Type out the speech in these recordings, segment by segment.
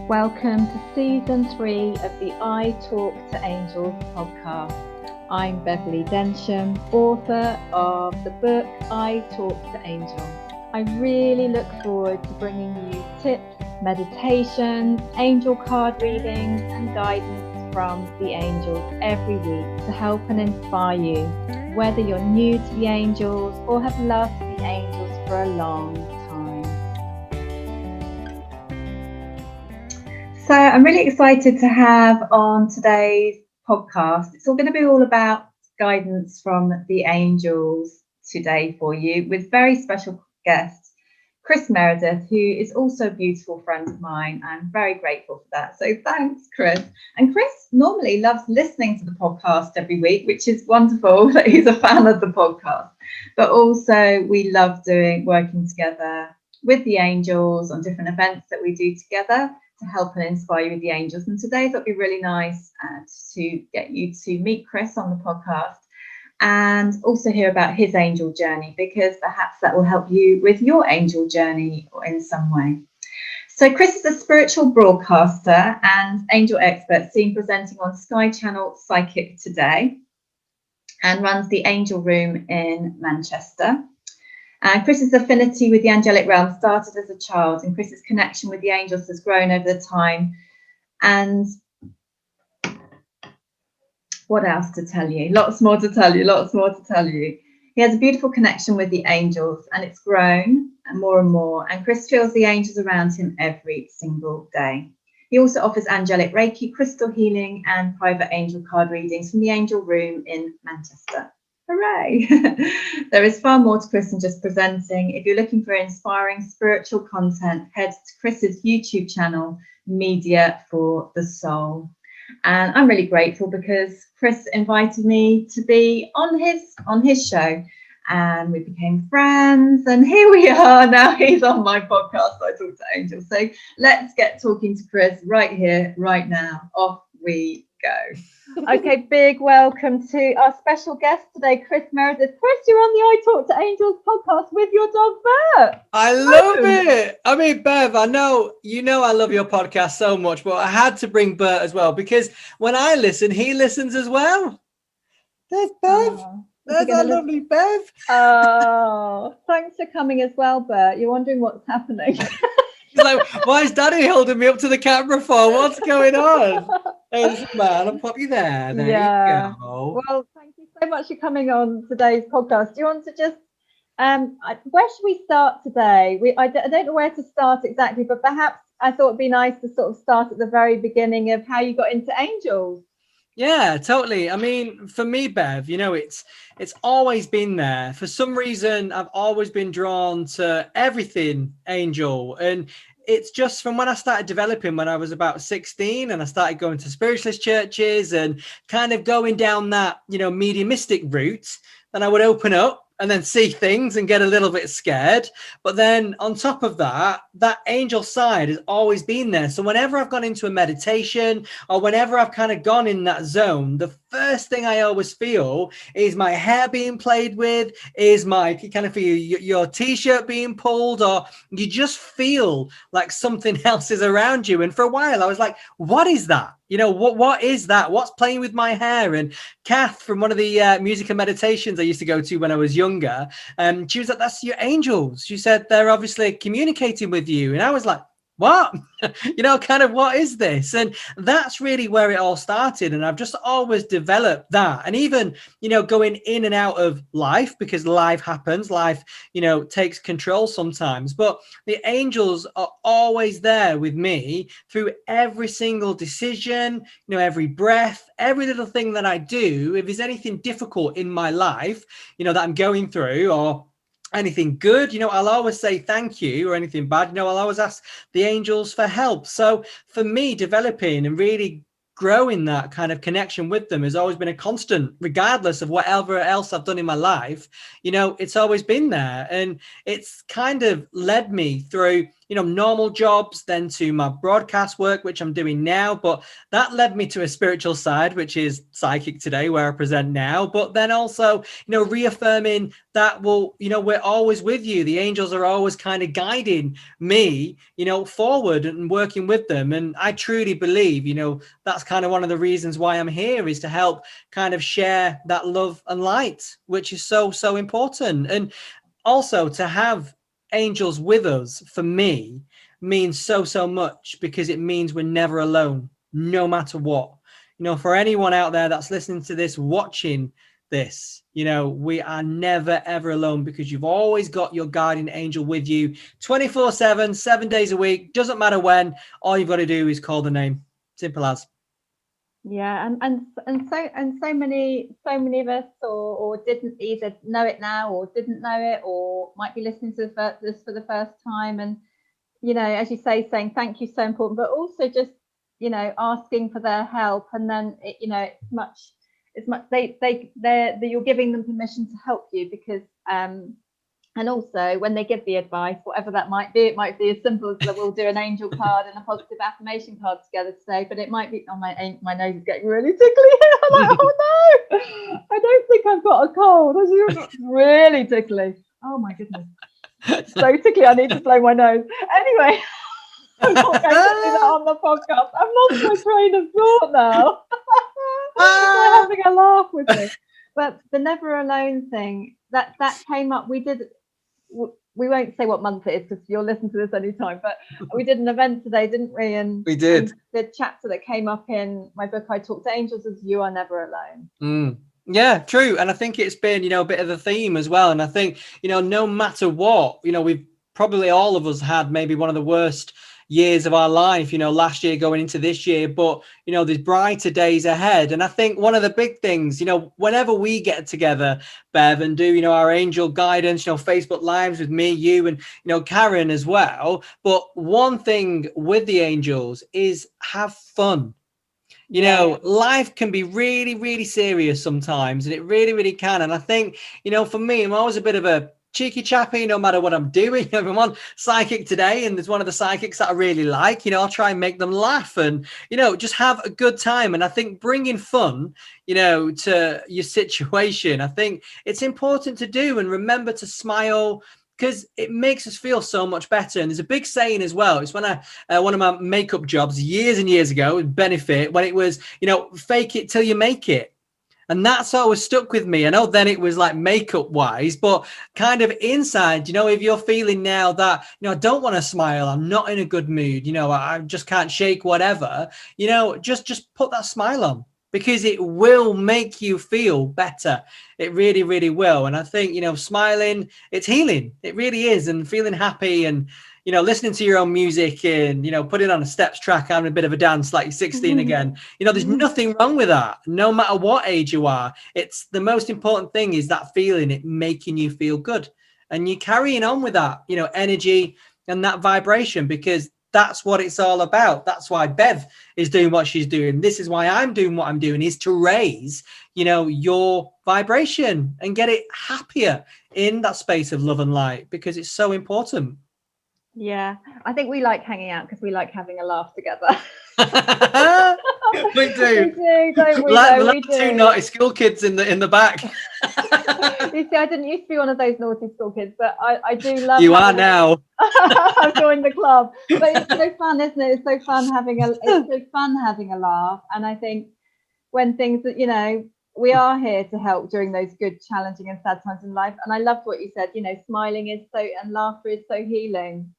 Welcome to Season 3 of the I Talk to Angels podcast. I'm Beverley Densham, author of the book I Talk to Angels. I really look forward to bringing you tips, meditations, angel card readings and guidance from the angels every week to help and inspire you, whether you're new to the angels or have loved the angels for a long time. So I'm really excited to have on today's podcast. It's all going to be all about guidance from the angels today for you with very special guest, Kris Meredith, who is also a beautiful friend of mine. I'm very grateful for that. So thanks, Kris. And Kris normally loves listening to the podcast every week, which is wonderful that he's a fan of the podcast. But also we love working together with the angels on different events that we do together to help and inspire you with the angels. And today it'll be really nice to get you to meet Kris on the podcast and also hear about his angel journey, because perhaps that will help you with your angel journey in some way. So Kris is a spiritual broadcaster and angel expert seen presenting on Sky Channel Psychic Today and runs the Angel Room in Manchester. Kris's affinity with the angelic realm started as a child, and Kris's connection with the angels has grown over the time. And what else to tell you? Lots more to tell you. He has a beautiful connection with the angels, and it's grown more and more. And Kris feels the angels around him every single day. He also offers angelic Reiki, crystal healing, and private angel card readings from the Angel Room in Manchester. Hooray! There is far more to Kris than just presenting. If you're looking for inspiring spiritual content, head to Kris's YouTube channel, Media for the Soul. And I'm really grateful because Kris invited me to be on his show, and we became friends, and here we are now. He's on my podcast, I Talk to Angels. So let's get talking to Kris right here, right now. Off we go. Okay, big welcome to our special guest today, Kris Meredith. Kris, you're on the I Talk to Angels podcast with your dog Bert. I love it. I mean, Bev, I know I love your podcast so much, but I had to bring Bert as well because when I listen, he listens as well. There's Bev. There's our lovely Bev. Oh, thanks for coming as well, Bert. You're wondering what's happening. He's like, why is Daddy holding me up to the camera for? What's going on? There's man, I'll pop you there. There you go. Well, thank you so much for coming on today's podcast. Do you want to just, where should we start today? I don't know where to start exactly, but perhaps I thought it'd be nice to sort of start at the very beginning of how you got into angels. Yeah, totally. I mean, for me, Bev, it's always been there. For some reason, I've always been drawn to everything angel. And it's just from when I started developing when I was about 16 and I started going to spiritualist churches and kind of going down that, mediumistic route, then I would open up and then see things and get a little bit scared. But then on top of that angel side has always been there. So whenever I've gone into a meditation or whenever I've kind of gone in that zone, the first thing I always feel is my hair being played with, is my kind of feel your t-shirt being pulled, or you just feel like something else is around you. And for a while I was like, what is that? What is that? What's playing with my hair? And Kath from one of the music and meditations I used to go to when I was younger, she was like, that's your angels. She said, they're obviously communicating with you. And I was like, what? Kind of what is this? And that's really where it all started. And I've just always developed that. And even, going in and out of life, because life happens, life, takes control sometimes. But the angels are always there with me through every single decision, every breath, every little thing that I do. If there's anything difficult in my life, that I'm going through, or anything good, I'll always say thank you, or anything bad, I'll always ask the angels for help. So for me, developing and really growing that kind of connection with them has always been a constant, regardless of whatever else I've done in my life. It's always been there, and it's kind of led me through, normal jobs, then to my broadcast work, which I'm doing now. But that led me to a spiritual side, which is Psychic Today, where I present now. But then also, reaffirming that, well, we're always with you. The angels are always kind of guiding me, forward and working with them. And I truly believe, that's kind of one of the reasons why I'm here, is to help kind of share that love and light, which is so, so important. And also to have angels with us, for me, means so, so much, because it means we're never alone, no matter what. For anyone out there that's listening to this, watching this, we are never, ever alone, because you've always got your guardian angel with you 24/7, 7 days a week. Doesn't matter when. All you've got to do is call the name. Simple as. Yeah, and so many of us or didn't either know it now or didn't know it, or might be listening to this for the first time. And as you say, saying thank you, so important, but also just asking for their help. And then it's much you're giving them permission to help you, because and also when they give the advice, whatever that might be, it might be as simple as that we'll do an angel card and a positive affirmation card together today, but it might be, my nose is getting really tickly here. I'm like, oh no, I don't think I've got a cold. It's really tickly. Oh my goodness. So tickly, I need to blow my nose. Anyway, I'm not going to do that on the podcast. I've lost my train of thought now. They're having a laugh with me. But the never alone thing, that came up. We won't say what month it is, because you'll listen to this anytime, but we did an event today, didn't we? And we did. And the chapter that came up in my book, I Talk to Angels, is You Are Never Alone. Yeah, true. And I think it's been, a bit of the theme as well. And I think, no matter what, we've probably, all of us, had maybe one of the worst years of our life, last year going into this year, but there's brighter days ahead. And I think one of the big things, whenever we get together, Bev, and do our angel guidance, Facebook lives with me, you, and Karen as well, but one thing with the angels is have fun. Life can be really, really serious sometimes, and it really, really can. And I think, for me, I'm always a bit of a cheeky chappy, no matter what I'm doing. I'm on Psychic Today, and there's one of the psychics that I really like. I'll try and make them laugh and, just have a good time. And I think bringing fun, to your situation, I think it's important to do. And remember to smile, because it makes us feel so much better. And there's a big saying as well. It's when one of my makeup jobs years and years ago with Benefit, when it was, fake it till you make it. And that's always stuck with me. I know then it was like makeup wise, but kind of inside, if you're feeling now that, I don't want to smile, I'm not in a good mood, I just can't shake whatever, just put that smile on, because it will make you feel better. It really, really will. And I think, smiling, it's healing. It really is. And feeling happy and, listening to your own music and, putting on a steps track, having a bit of a dance like you're 16 again, there's nothing wrong with that, no matter what age you are. It's the most important thing is that feeling, it making you feel good. And you carrying on with that, energy and that vibration, because that's what it's all about. That's why Bev is doing what she's doing. This is why I'm doing what I'm doing, is to raise, your vibration and get it happier in that space of love and light, because it's so important. Yeah, I think we like hanging out because we like having a laugh together. We do. We do, don't we? We do. Two naughty school kids in the back. You see, I didn't used to be one of those naughty school kids, but I do love. You are now. I've joined the club, but it's so fun, isn't it? It's so fun having a laugh, and I think when things that we are here to help during those good, challenging, and sad times in life. And I loved what you said. Smiling is and laughter is so healing.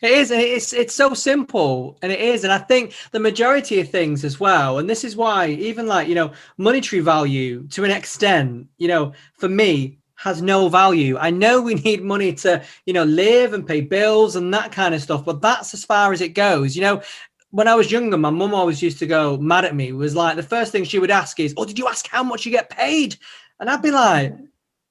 It is, and it's so simple, and it is. And I think the majority of things as well, and this is why even like, monetary value to an extent, for me, has no value. I know we need money to, live and pay bills and that kind of stuff, but that's as far as it goes. When I was younger, my mum always used to go mad at me. It was like the first thing she would ask is, "Oh, did you ask how much you get paid?" And I'd be like,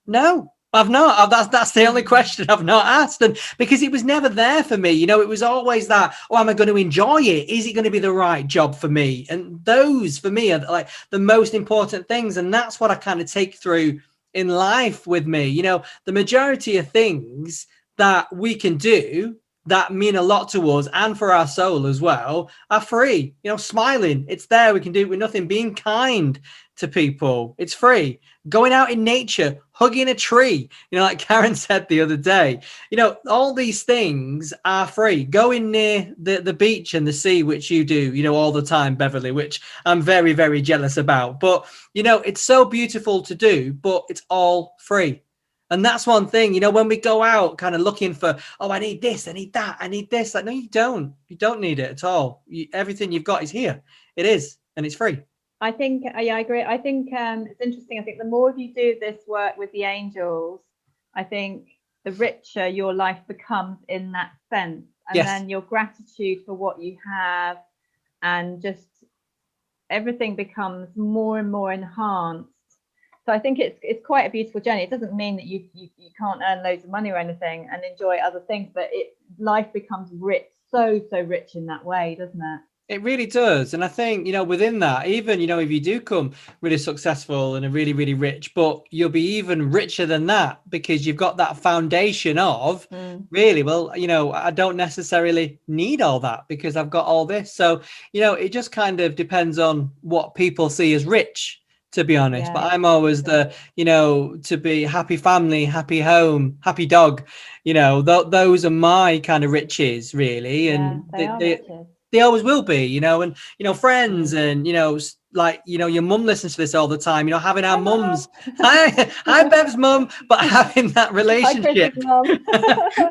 "No, I've not. That's the only question I've not asked." And because it was never there for me, it was always that, "Oh, am I going to enjoy it? Is it going to be the right job for me?" And those for me are like the most important things. And that's what I kind of take through in life with me. The majority of things that we can do that mean a lot to us and for our soul as well are free. You know, smiling, it's there. We can do it with nothing. Being kind to people, it's free. Going out in nature, hugging a tree, you know, like Karen said the other day, you know, all these things are free. Going near the beach and the sea, which you do, you know, all the time, Beverley, which I'm very, very jealous about. But, you know, it's so beautiful to do, but it's all free. And that's one thing, you know, when we go out kind of looking for, oh, I need this, I need that, I need this. Like, no, you don't. You don't need it at all. Everything you've got is here. It is. And it's free. I think, yeah, I agree. I think it's interesting. I think the more you do this work with the angels, I think the richer your life becomes in that sense. And Yes. then your gratitude for what you have and just everything becomes more and more enhanced. So I think it's quite a beautiful journey. It doesn't mean that you can't earn loads of money or anything and enjoy other things, but life becomes rich, so rich in that way, doesn't it? It really does. And I think, you know, within that, even, you know, if you do come really successful and are really, really rich, but you'll be even richer than that because you've got that foundation of really, well, you know, I don't necessarily need all that because I've got all this. So, you know, it just kind of depends on what people see as rich, to be honest. But I'm always you know, to be happy family, happy home, happy dog, you know, those are my kind of riches, really. And they always will be, you know, and, you know, friends and, you know, like, you know, your mum listens to this all the time, you know, having our mums. Hi, Bev's mum, but having that relationship,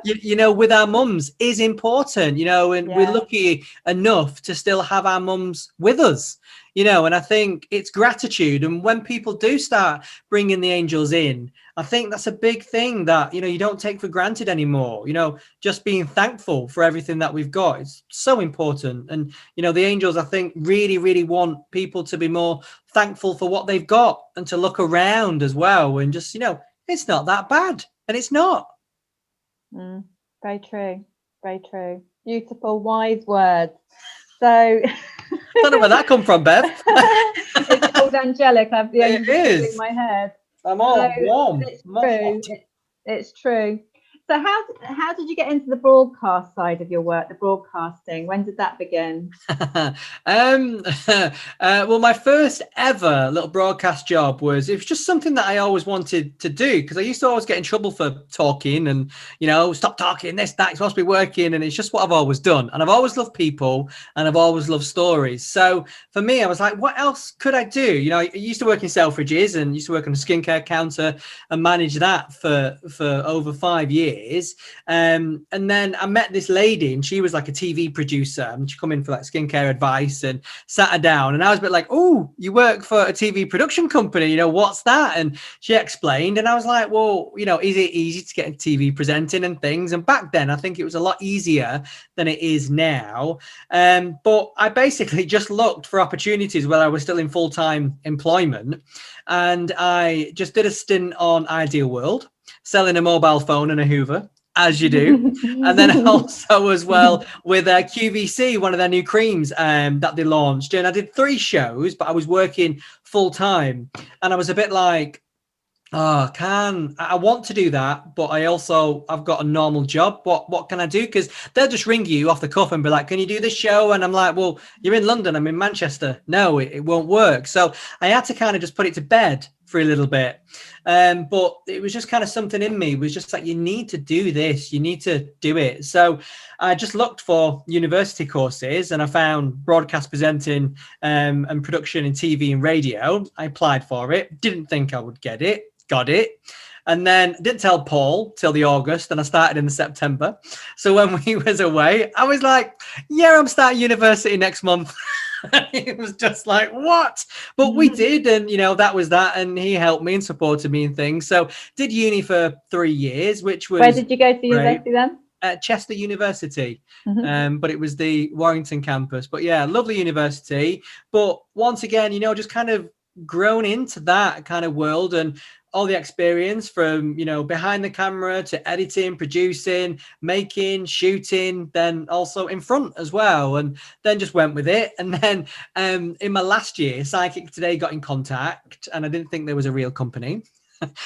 you know, with our mums is important, you know, and we're lucky enough to still have our mums with us, you know, and I think it's gratitude. And when people do start bringing the angels in, I think that's a big thing that, you know, you don't take for granted anymore. You know, just being thankful for everything that we've got is so important. And, you know, the angels, I think, really, really want people to be more thankful for what they've got and to look around as well. And just, you know, it's not that bad. And it's not. Very true. Very true. Beautiful, wise words. So I don't know where that come from, Bev. It's called angelic. I have the angels in my head. I'm all warm. It's true. So how did you get into the broadcast side of your work, the broadcasting? When did that begin? Well, my first ever little broadcast job it was just something that I always wanted to do because I used to always get in trouble for talking and, you know, stop talking, this, that, it's supposed to be working. And it's just what I've always done. And I've always loved people and I've always loved stories. So for me, I was like, what else could I do? You know, I used to work in Selfridges and used to work on a skincare counter and manage that for over 5 years. And then I met this lady and she was like a TV producer and she come in for like skincare advice and sat her down and I was a bit like, oh, you work for a TV production company, you know, what's that? And she explained and I was like, well, you know, is it easy to get into TV presenting and things? And back then I think it was a lot easier than it is now. But I basically just looked for opportunities while I was still in full-time employment and I just did a stint on Ideal World, selling a mobile phone and a Hoover, as you do. And then also as well with QVC, one of their new creams that they launched. And I did 3 shows, but I was working full time. And I was a bit like, oh, I want to do that, but I've got a normal job. What can I do? Because they'll just ring you off the cuff and be like, can you do this show? And I'm like, well, you're in London, I'm in Manchester. No, it won't work. So I had to kind of just put it to bed for a little bit. But it was just kind of something in me. It was just like, you need to do this. You need to do it. So I just looked for university courses and I found broadcast presenting and production in TV and radio. I applied for it. Didn't think I would get it. Got it. And then didn't tell Paul till the August and I started in the September. So when we was away, I was like, yeah, I'm starting university next month. It was just like, what? But we did. And, you know, that was that. And he helped me and supported me and things. So did uni for 3 years, which was... Where did you go to university then? At Chester University. But it was the Warrington campus. But yeah, lovely university. But once again, you know, just kind of grown into that kind of world and all the experience from, you know, behind the camera to editing, producing, making, shooting, then also in front as well. And then just went with it. And then in my last year, Psychic Today got in contact and I didn't think there was a real company.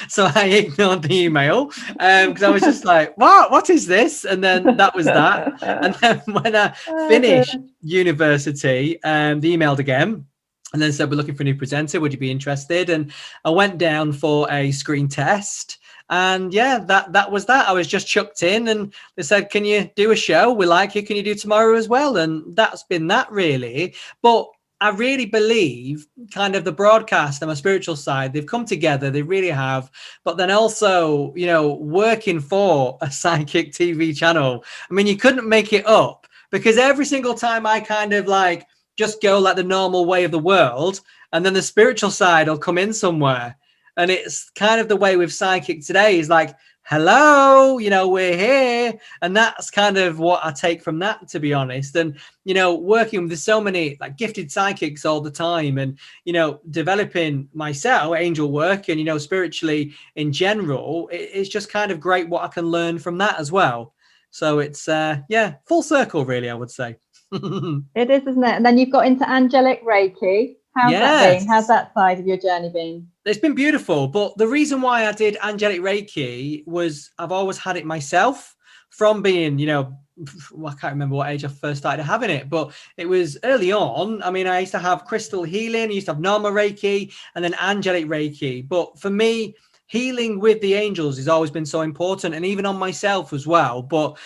So I ignored the email because I was just like, what is this? And then that was that. And then when I finished university, they emailed again and then said, we're looking for a new presenter. Would you be interested? And I went down for a screen test. And yeah, that was that. I was just chucked in and they said, can you do a show? We like you. Can you do tomorrow as well? And that's been that really. But I really believe kind of the broadcast and my spiritual side, they've come together. They really have. But then also, working for a psychic TV channel. I mean, you couldn't make it up because every single time I kind of like just go like the normal way of the world, and then the spiritual side will come in somewhere. And it's kind of the way with psychic today is like, hello, we're here. And that's kind of what I take from that, to be honest. And, working with so many like gifted psychics all the time and, developing myself, angel work and, spiritually in general, it's just kind of great what I can learn from that as well. So it's, full circle, really, I would say. It is, isn't it? And then you've got into angelic Reiki. How's that been? How's that side of your journey been? It's been beautiful. But the reason why I did angelic Reiki was I've always had it myself from being, I can't remember what age I first started having it, but it was early on. I mean, I used to have crystal healing, I used to have normal Reiki and then angelic Reiki. But for me, healing with the angels has always been so important, and even on myself as well. But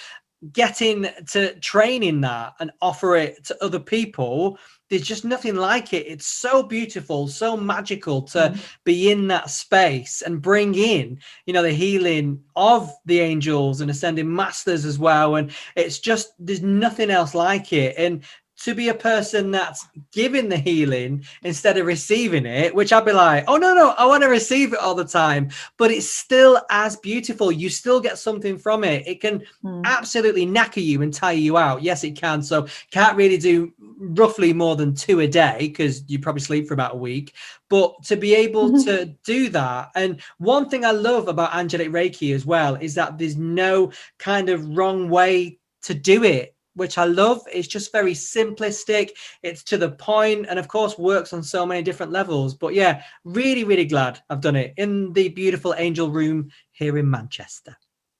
getting to train in that and offer it to other people, there's just nothing like it. It's so beautiful, so magical to be in that space and bring in, the healing of the angels and ascending masters as well. And it's just, there's nothing else like it. And to be a person that's giving the healing instead of receiving it, which I'd be like, oh, no, I want to receive it all the time. But it's still as beautiful. You still get something from it. It can absolutely knacker you and tire you out. Yes, it can. So can't really do roughly more than 2 a day because you probably sleep for about a week. But to be able to do that. And one thing I love about angelic Reiki as well is that there's no kind of wrong way to do it, which I love. It's just very simplistic. It's to the point, and of course works on so many different levels. But yeah, really, really glad I've done it in the beautiful angel room here in Manchester.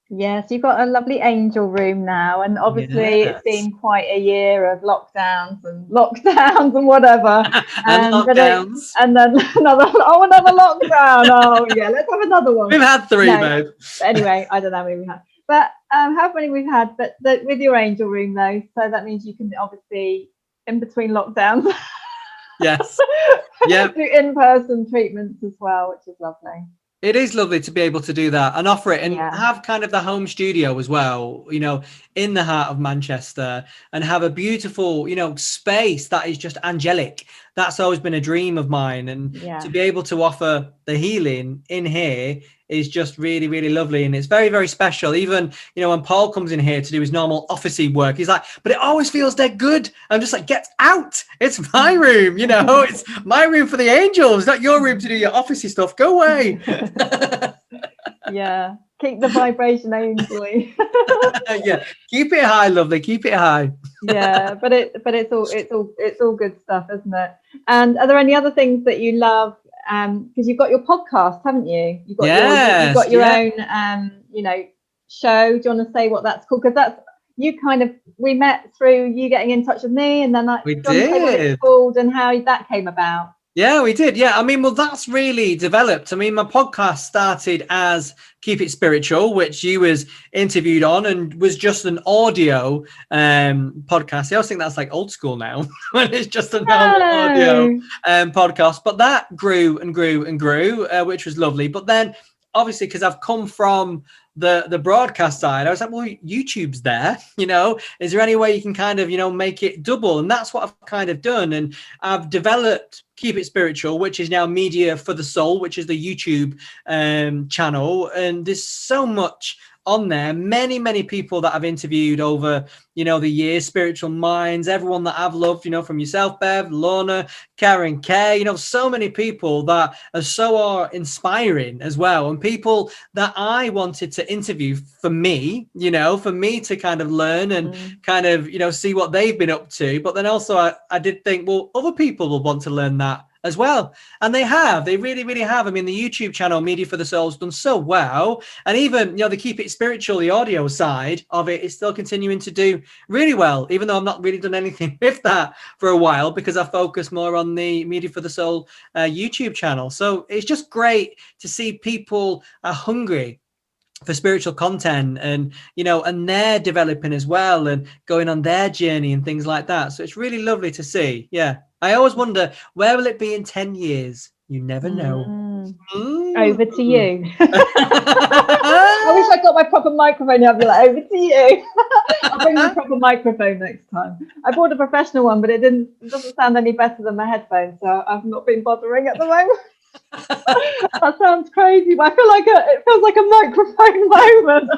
Yes, you've got a lovely angel room now, and obviously it's been quite a year of lockdowns and whatever. And lockdowns. And then another lockdown. Oh yeah, let's have another one. We've had 3, babe. Anyway, I don't know when we had. But how many we've had, but with your angel room though, so that means you can obviously in between lockdowns. Yes. Yeah. Do in-person treatments as well, which is lovely. It is lovely to be able to do that and offer it and have kind of the home studio as well, in the heart of Manchester, and have a beautiful, space that is just angelic. That's always been a dream of mine. And to be able to offer the healing in here is just really, really lovely. And it's very, very special. Even, when Paul comes in here to do his normal officey work, he's like, but it always feels dead good. I'm just like, get out. It's my room, it's my room for the angels, not your room to do your officey stuff. Go away. Yeah. Keep the vibration angel-y. Yeah. Keep it high, lovely. Keep it high. Yeah, but it's all good stuff, isn't it? And are there any other things that you love? Because you've got your podcast, haven't you? You've got your own show. Do you want to say what that's called? Because that's we met through you getting in touch with me, and then we did. What it's called and how that came about. Yeah, we did. Yeah, I mean, well, that's really developed. I mean, my podcast started as Keep It Spiritual, which you was interviewed on, and was just an audio podcast. I always think that's like old school now, when it's just a normal audio podcast. But that grew and grew and grew, which was lovely. But then, obviously, because I've come from the broadcast side, I was like, well, YouTube's there, is there any way you can kind of, make it double? And that's what I've kind of done. And I've developed Keep It Spiritual, which is now Media for the Soul, which is the YouTube channel. And there's so much on there. Many, many people that I've interviewed over, the years, spiritual minds, everyone that I've loved, from yourself, Bev, Lorna, Karen Kay, so many people that are so inspiring as well. And people that I wanted to interview for me, for me to kind of learn and kind of, see what they've been up to. But then also I did think, well, other people will want to learn that as well. And they really, really have. I mean, the YouTube channel, Media for the Soul, has done so well. And even, they keep it spiritual, the audio side of it is still continuing to do really well, even though I've not really done anything with that for a while because I focus more on the Media for the Soul YouTube channel. So it's just great to see people are hungry for spiritual content and and they're developing as well and going on their journey and things like that. So it's really lovely to see. I always wonder, where will it be in 10 years? You never know. Over to you. I wish I got my proper microphone. I'd be like, over to you. I'll bring the proper microphone next time. I bought a professional one, but it doesn't sound any better than my headphones, so I've not been bothering at the moment. That sounds crazy, but I feel like it feels like a microphone moment.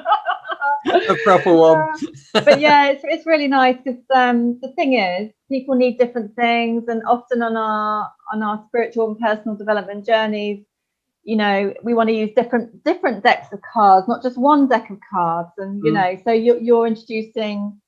A proper one. But yeah, it's really nice because the thing is, people need different things, and often on our spiritual and personal development journeys, we want to use different decks of cards, not just one deck of cards. And so you're introducing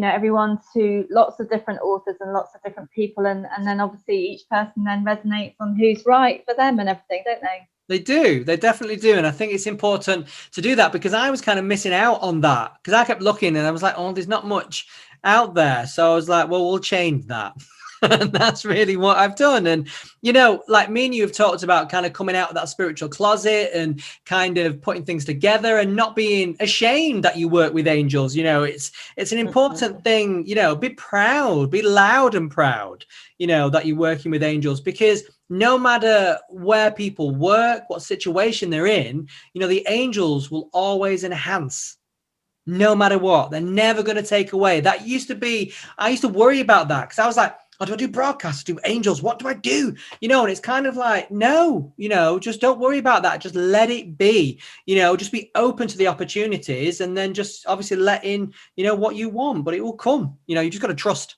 everyone to lots of different authors and lots of different people, and then obviously each person then resonates on who's right for them and everything, don't they? They do. They definitely do. And I think it's important to do that because I was kind of missing out on that because I kept looking and I was like, oh, there's not much out there. So I was like, well, we'll change that. And that's really what I've done. And, like me and you have talked about kind of coming out of that spiritual closet and kind of putting things together and not being ashamed that you work with angels. It's an important thing, be proud, be loud and proud, that you're working with angels, because no matter where people work, what situation they're in, the angels will always enhance. No matter what, they're never going to take away. I used to worry about that because I was like, oh, do I do broadcasts? Do angels? What do I do? And it's kind of like, no, just don't worry about that. Just let it be, just be open to the opportunities and then just obviously let in, what you want, but it will come. You just got to trust.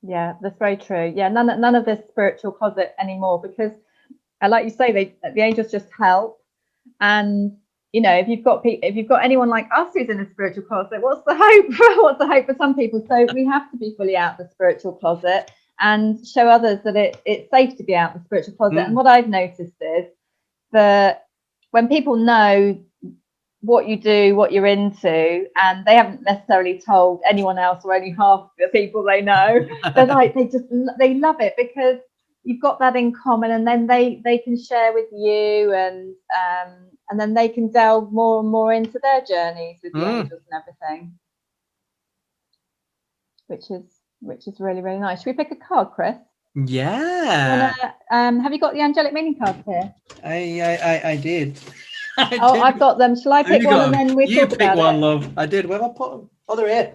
Yeah, that's very true. Yeah, none of this spiritual closet anymore because, like you say, the angels just help. And if you've got anyone like us who's in a spiritual closet, what's the hope? What's the hope for some people? So we have to be fully out the spiritual closet and show others that it's safe to be out the spiritual closet. And what I've noticed is that when people know what you do, what you're into, and they haven't necessarily told anyone else or only half the people they know, they're like, they love it because you've got that in common, and then they can share with you, and then they can delve more and more into their journeys with the angels and everything, which is really, really nice. Should we pick a card, Kris? Yeah. Have you got the angelic meaning cards here? I did. I've got them. Shall I pick one and then we talk about it? You pick one, love. I did. Where have I put them? Oh, they're here.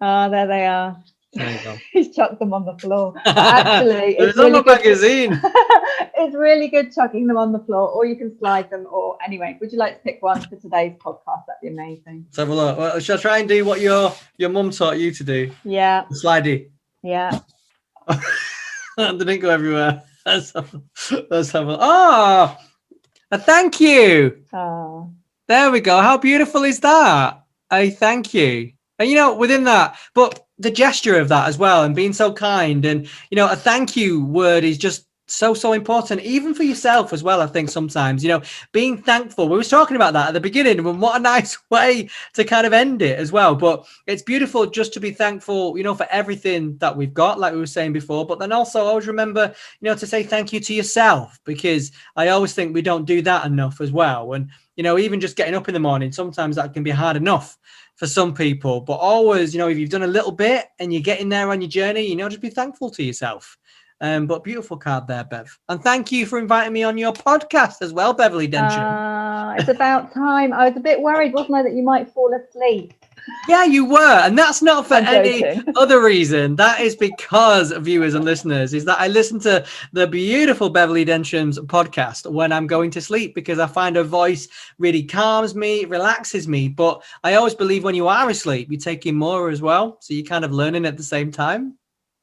Oh, there they are. There you go. He's chucked them on the floor. Actually, it's really good. Magazine. It's really good chucking them on the floor, or you can slide them. Or anyway, would you like to pick one for today's podcast? That'd be amazing. Let's have a look. Well, shall I try and do what your mum taught you to do? Yeah. The slidey. Yeah. They didn't go everywhere. Let's have a. Oh, a thank you. Oh. There we go. How beautiful is that? A thank you. And within that, but the gesture of that as well, and being so kind, and a thank you word is just so important, even for yourself as well. I think sometimes, being thankful. We were talking about that at the beginning, and what a nice way to kind of end it as well. But it's beautiful just to be thankful, for everything that we've got, like we were saying before. But then also always remember, to say thank you to yourself, because I always think we don't do that enough as well. And even just getting up in the morning, sometimes that can be hard enough for some people, but always, if you've done a little bit and you're getting there on your journey, just be thankful to yourself. But beautiful card there, Bev. And thank you for inviting me on your podcast as well, Beverley Densham. It's about time. I was a bit worried, wasn't I, that you might fall asleep. Yeah, you were. And that's not for any other reason. That is because, viewers and listeners, is that I listen to the beautiful Beverley Densham's podcast when I'm going to sleep, because I find her voice really calms me, relaxes me. But I always believe when you are asleep, you take in more as well. So you're kind of learning at the same time.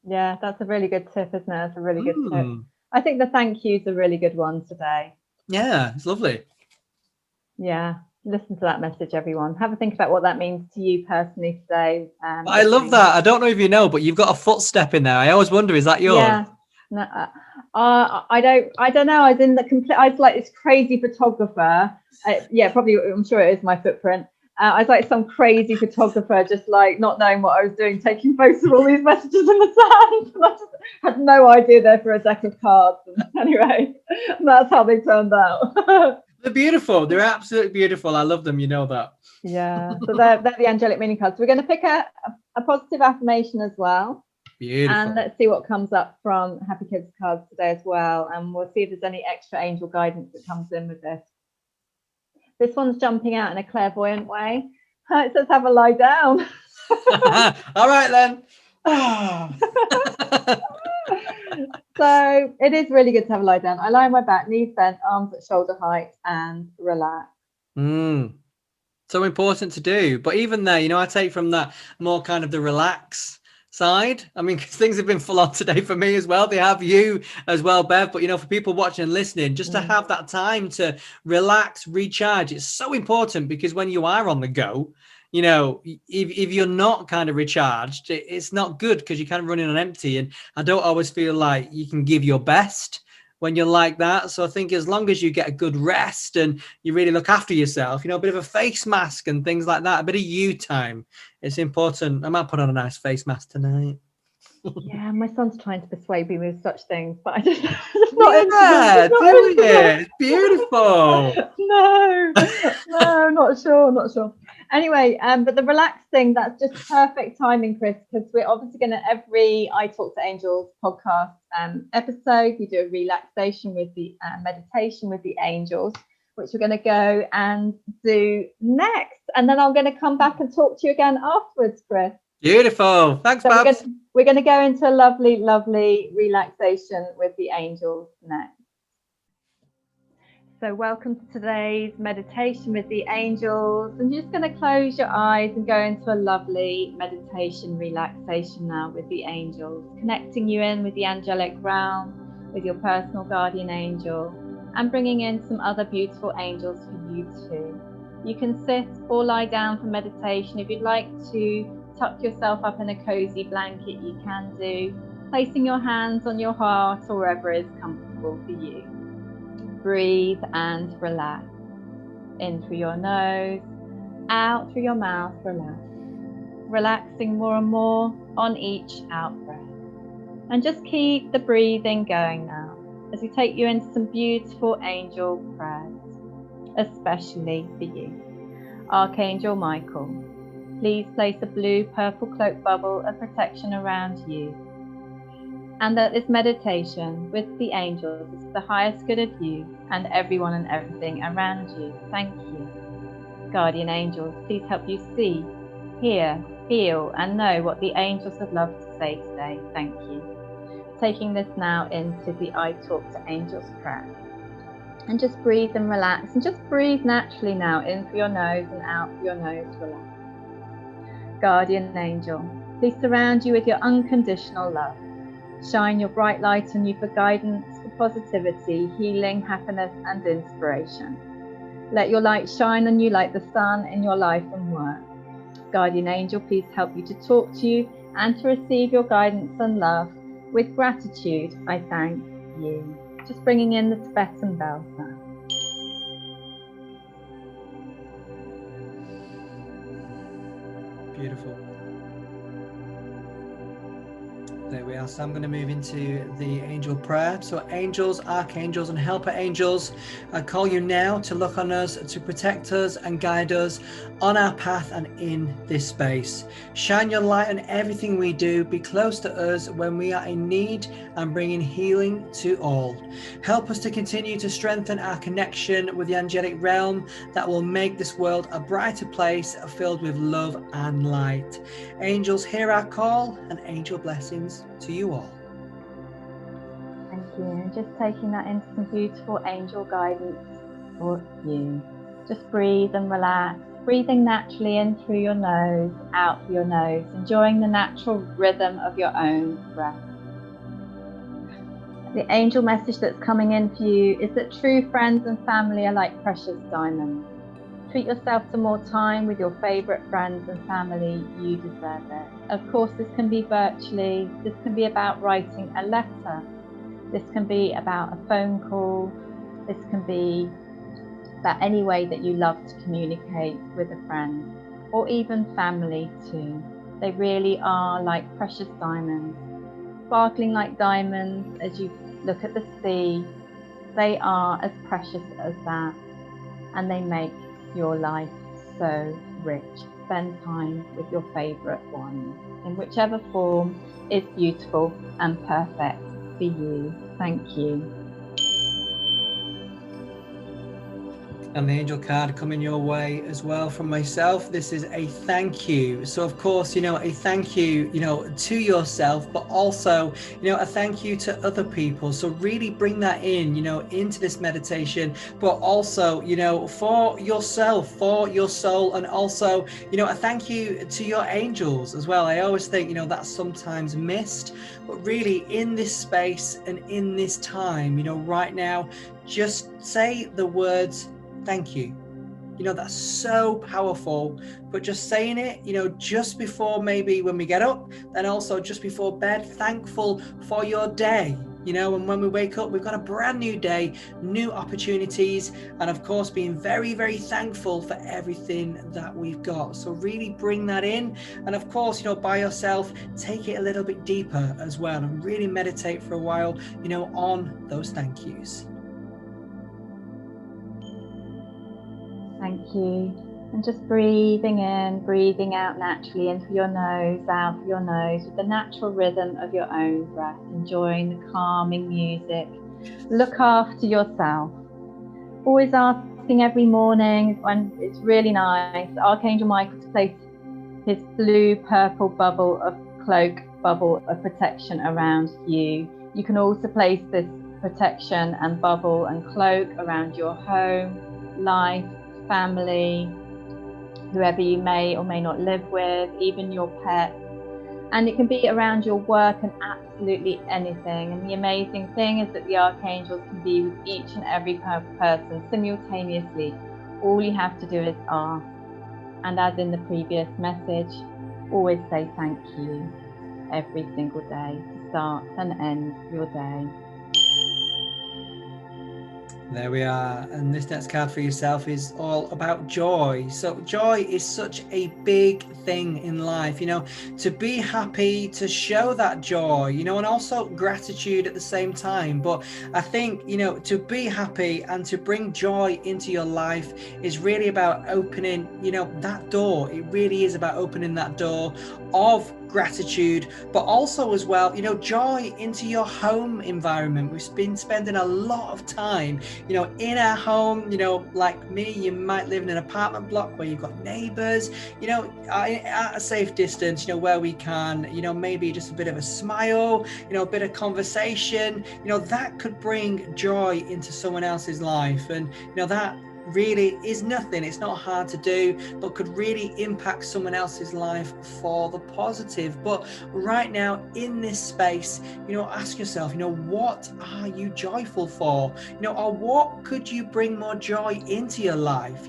Yeah, that's a really good tip, isn't it? It's a really good tip. I think the thank you's a really good one today. Yeah, it's lovely. Yeah. Listen to that message, everyone. Have a think about what that means to you personally today. I love that. I don't know if you know, but you've got a footstep in there. I always wonder, is that yours? No, I don't know. I was in the complete. I was like this crazy photographer. Yeah, probably. I'm sure it is my footprint. I was like some crazy photographer, just like not knowing what I was doing, taking photos of all these messages in the sand. And I just had no idea they're for a deck of cards. And anyway, that's how they turned out. They're beautiful. They're absolutely beautiful. I love them. You know that. Yeah. So they're the angelic meaning cards. We're going to pick a positive affirmation as well. Beautiful. And let's see what comes up from Happy Kids cards today as well. And we'll see if there's any extra angel guidance that comes in with this. This one's jumping out in a clairvoyant way. It says have a lie down. All right then. So it is really good to have a lie down. I lie on my back, knees bent, arms at shoulder height, and relax. So important to do. But even there, you know, I take from that more kind of the relax side. I mean, 'cause things have been full on today for me as well. They have you as well, Bev. But, you know, for people watching and listening, just to have that time to relax, recharge, it's so important, because when you are on the go, you know, if you're not kind of recharged, it's not good, because you're kind of running on empty. And I don't always feel like you can give your best when you're like that. So I think as long as you get a good rest and you really look after yourself, you know, a bit of a face mask and things like that, a bit of you time, it's important. I might put on a nice face mask tonight. Yeah, my son's trying to persuade me with such things, but I just not do it. It's beautiful. No, not sure. Anyway, but the relaxed thing, that's just perfect timing, Kris, because we're obviously going to, every I Talk to Angels podcast episode, we do a relaxation with the meditation with the angels, which we're going to go and do next. And then I'm going to come back and talk to you again afterwards, Kris. Beautiful. Thanks, Babs. We're going to go into a lovely, lovely relaxation with the angels next. So welcome to today's meditation with the angels. And you're just going to close your eyes and go into a lovely meditation relaxation now with the angels, connecting you in with the angelic realm, with your personal guardian angel, and bringing in some other beautiful angels for you too. You can sit or lie down for meditation. If you'd like to tuck yourself up in a cozy blanket, you can do, placing your hands on your heart or wherever is comfortable for you. Breathe and relax. In through your nose, out through your mouth, relax. Relaxing more and more on each out breath. And just keep the breathing going now as we take you into some beautiful angel prayers, especially for you. Archangel Michael, please place a blue purple cloak bubble of protection around you, and that this meditation with the angels is for the highest good of you and everyone and everything around you. Thank you. Guardian angels, please help you see, hear, feel and know what the angels would love to say today. Thank you. Taking this now into the I Talk to Angels prayer. And just breathe and relax, and just breathe naturally now, in through your nose and out through your nose, relax. Guardian angel, please surround you with your unconditional love. Shine your bright light on you for guidance, for positivity, healing, happiness and inspiration. Let your light shine on you like the sun in your life and work. Guardian angel, please help you to talk to you and to receive your guidance and love. With gratitude, I thank you. Just bringing in the Tibetan bells now. Beautiful. There we are. So I'm going to move into the angel prayer. So angels, archangels and helper angels, I call you now to look on us, to protect us and guide us on our path and in this space. Shine your light on everything we do. Be close to us when we are in need and bringing healing to all. Help us to continue to strengthen our connection with the angelic realm that will make this world a brighter place filled with love and light. Angels, hear our call, and angel blessings to you all. Thank you. And just taking that into some beautiful angel guidance for you. Just breathe and relax. Breathing naturally in through your nose, out through your nose, enjoying the natural rhythm of your own breath. The angel message that's coming in for you is that true friends and family are like precious diamonds. Treat yourself to more time with your favourite friends and family. You deserve it. Of course, this can be virtually. This can be about writing a letter This can be about a phone call. This can be about any way that you love to communicate with a friend, or even family too. They really are like precious diamonds, sparkling like diamonds as you look at the sea. They are as precious as that, and they make your life so rich. Spend time with your favourite ones in whichever form is beautiful and perfect for you. Thank you. And the angel card coming your way as well from myself. This is a thank you. So of course, a thank you, to yourself, but also, a thank you to other people. So really bring that in, into this meditation, but also, for yourself, for your soul, and also, a thank you to your angels as well. I always think, that's sometimes missed, but really in this space and in this time, right now, just say the words, thank you. That's so powerful. But just saying it, just before maybe when we get up, then also just before bed, thankful for your day. And when we wake up, we've got a brand new day, new opportunities, and of course being very, very thankful for everything that we've got. So really bring that in, and of course, by yourself, take it a little bit deeper as well, and really meditate for a while, on those thank yous. Thank you. And just breathing in, breathing out naturally in through your nose, out through your nose, with the natural rhythm of your own breath, enjoying the calming music. Look after yourself. Always asking every morning, when it's really nice, Archangel Michael to place his blue purple bubble of protection around you. You can also place this protection and bubble and cloak around your home, life, family, whoever you may or may not live with, even your pets. And it can be around your work and absolutely anything. And the amazing thing is that the archangels can be with each and every person simultaneously. All you have to do is ask. And as in the previous message, always say thank you every single day to start and end your day. There we are. And this next card for yourself is all about joy. So joy is such a big thing in life, to be happy, to show that joy, and also gratitude at the same time. But I think, to be happy and to bring joy into your life is really about opening, that door. It really is about opening that door of gratitude, but also as well, joy into your home environment. We've been spending a lot of time, in our home, like me, you might live in an apartment block where you've got neighbors, at a safe distance, where we can, maybe just a bit of a smile, a bit of conversation, that could bring joy into someone else's life. And, that really is nothing. It's not hard to do, but could really impact someone else's life for the positive. But right now in this space, ask yourself, what are you joyful for? Or what could you bring more joy into your life?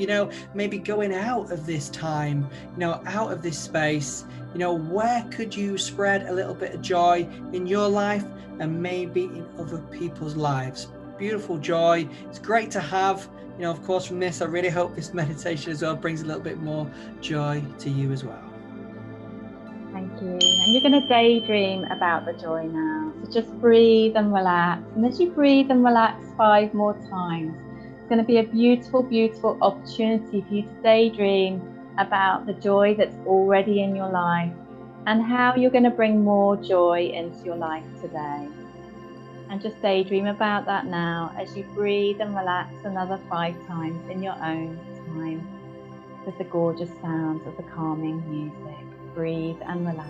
Maybe going out of this time, out of this space, where could you spread a little bit of joy in your life and maybe in other people's lives? Beautiful joy. It's great to have. Of course, from this, I really hope this meditation as well brings a little bit more joy to you as well. Thank you. And you're going to daydream about the joy now. So just breathe and relax. And as you breathe and relax 5 more times, it's going to be a beautiful, beautiful opportunity for you to daydream about the joy that's already in your life and how you're going to bring more joy into your life today. And just daydream about that now as you breathe and relax another 5 times in your own time with the gorgeous sounds of the calming music. Breathe and relax.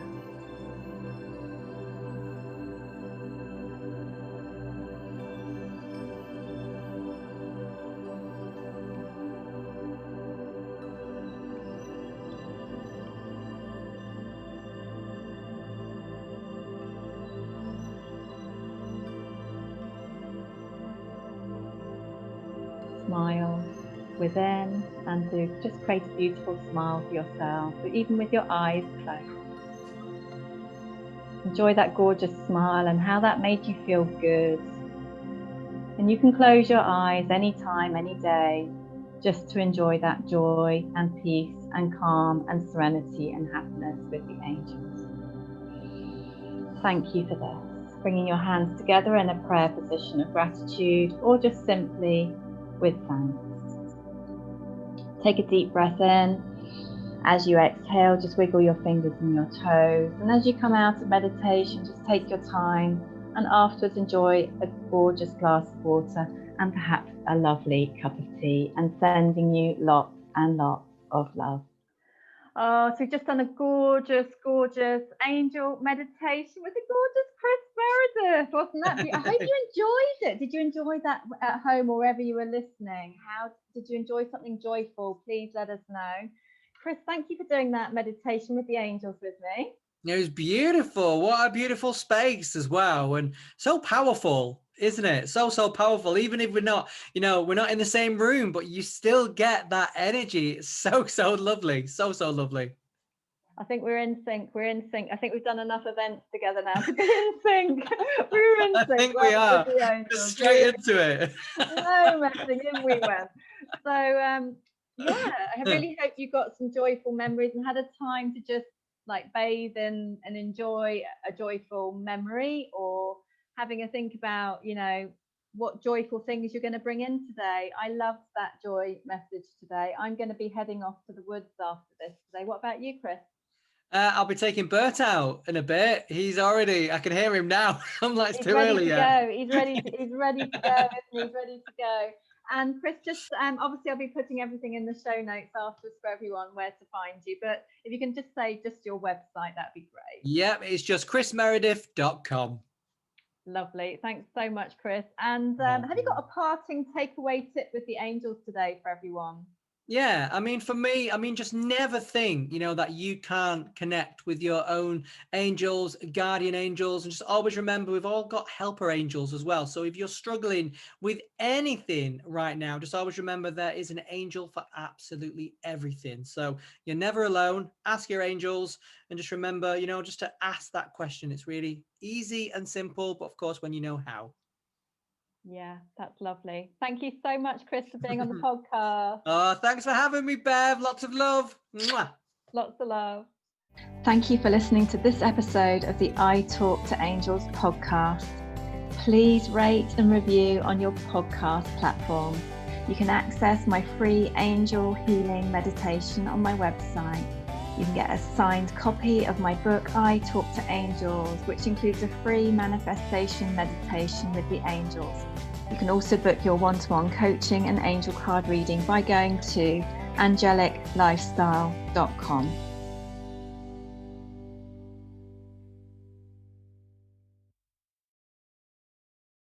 Smile within and to just create a beautiful smile for yourself, even with your eyes closed. Enjoy that gorgeous smile and how that made you feel good. And you can close your eyes anytime, any day, just to enjoy that joy and peace and calm and serenity and happiness with the angels. Thank you for this. Bringing your hands together in a prayer position of gratitude, or just simply with thanks. Take a deep breath in. As you exhale, just wiggle your fingers and your toes. And as you come out of meditation, just take your time and afterwards enjoy a gorgeous glass of water and perhaps a lovely cup of tea, and sending you lots and lots of love. Oh, so we've just done a gorgeous, gorgeous angel meditation with the gorgeous Kris Meredith. Wasn't that beautiful? I hope you enjoyed it. Did you enjoy that at home or wherever you were listening? How did you enjoy something joyful? Please let us know. Kris, thank you for doing that meditation with the angels with me. It was beautiful. What a beautiful space as well. And so powerful, isn't it? So powerful. Even if we're not, we're not in the same room, but you still get that energy. It's so lovely. So lovely. I think we're in sync. We're in sync. I think we've done enough events together now to be in sync. We're in sync. I think we are. Just straight into it. No messing in we went. So, I really hope you got some joyful memories and had a time to just bathe in and enjoy a joyful memory, or having a think about, what joyful things you're going to bring in today. I loved that joy message today. I'm going to be heading off to the woods after this today. What about you, Kris? I'll be taking Bert out in a bit. He's already, I can hear him now. I'm like, it's too early yet. He's ready to go. He's ready to go. And Kris, just obviously I'll be putting everything in the show notes afterwards for everyone where to find you. But if you can just say just your website, that'd be great. Yeah, it's just krismeredith.com. Lovely. Thanks so much, Kris. And have you got a parting takeaway tip with the angels today for everyone? Yeah, I mean, for me, just never think, that you can't connect with your own angels, guardian angels, and just always remember we've all got helper angels as well. So if you're struggling with anything right now, just always remember there is an angel for absolutely everything. So you're never alone. Ask your angels, and just remember, just to ask that question. It's really easy and simple, but of course, when you know how. Yeah, that's lovely. Thank you so much, Kris, for being on the podcast. Oh, thanks for having me, Bev. Lots of love. Mwah. Lots of love. Thank you for listening to this episode of the I Talk to Angels podcast. Please rate and review on your podcast platform. You can access my free angel healing meditation on my website. You can get a signed copy of my book, I Talk to Angels, which includes a free manifestation meditation with the angels. You can also book your one-to-one coaching and angel card reading by going to angeliclifestyle.com.